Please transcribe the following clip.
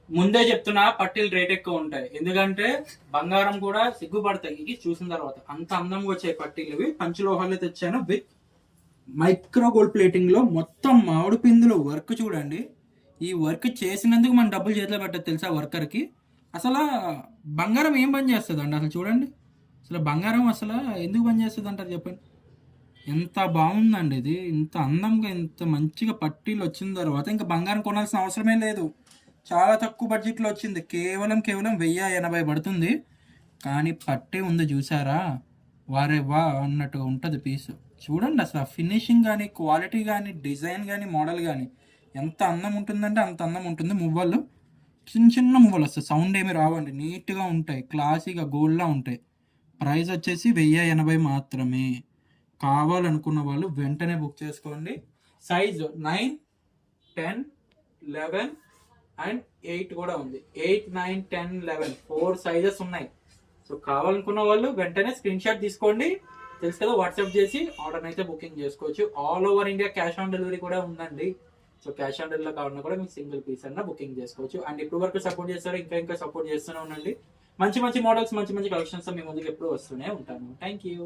ముందే చెప్తున్నా, పట్టీలు రేట్ ఎక్కువ ఉంటాయి. ఎందుకంటే బంగారం కూడా సిగ్గుపడతాయి ఇది చూసిన తర్వాత. అంత అందంగా వచ్చాయి పట్టీలు. ఇవి పంచలోహాలు తెచ్చాను విత్ మైక్రో గోల్డ్ ప్లేటింగ్ లో. మొత్తం మామిడి పిందులో వర్క్ చూడండి. ఈ వర్క్ చేసినందుకు మనం డబ్బులు చేతిలో పెట్టదు తెలుసా వర్కర్ కి. అసలు బంగారం ఏం పని చేస్తుంది అండి అసలు చూడండి. అసలు బంగారం అసలు ఎందుకు పని చేస్తుంది అంటారు చెప్పండి. ఎంత బాగుందండి ఇది. ఇంత అందంగా ఇంత మంచిగా పట్టీలు వచ్చిన తర్వాత ఇంకా బంగారం కొనాల్సిన అవసరమే లేదు. చాలా తక్కువ బడ్జెట్లో వచ్చింది. కేవలం 1080 పడుతుంది. కానీ పట్టీ ఉంది చూసారా, వారే వా అన్నట్టుగా ఉంటుంది పీసు. చూడండి అసలు ఫినిషింగ్ కానీ, క్వాలిటీ కానీ, డిజైన్ కానీ, మోడల్ కానీ ఎంత అందం ఉంటుందంటే అంత అందం ఉంటుంది. మువ్వలు చిన్న చిన్న మువ్వలు వస్తాయి, సౌండ్ ఏమి రావండి. నీట్గా ఉంటాయి, క్లాసీగా గోల్డ్లా ఉంటాయి. ప్రైస్ వచ్చేసి 1080 మాత్రమే. కావాలనుకున్న వాళ్ళు వెంటనే బుక్ చేసుకోండి. సైజు 9, 10, 11 అండ్ 8 కూడా ఉంది. 8, 9, 10, 11 4 సైజెస్ ఉన్నాయి. సో కావాలనుకున్న వాళ్ళు వెంటనే స్క్రీన్ షాట్ తీసుకోండి. తెలుసు కదా, వాట్సాప్ చేసి ఆర్డర్ అయితే బుకింగ్ చేసుకోవచ్చు. All over India cash on delivery కూడా ఉందండి. సో క్యాష్ ఆన్ డెలివరీ కావాలన్నా కూడా మీకు సింగిల్ పీస్ అన్న బుకింగ్ చేసుకోవచ్చు. అండ్ ఇప్పుడు వరకు సపోర్ట్ చేస్తారు, ఇంకా సపోర్ట్ చేస్తూనే ఉండండి. మంచి మంచి మోడల్స్, మంచి మంచి కలెక్షన్స్ మీ ముందుకు ఎప్పుడు వస్తూనే ఉంటాను. Thank you.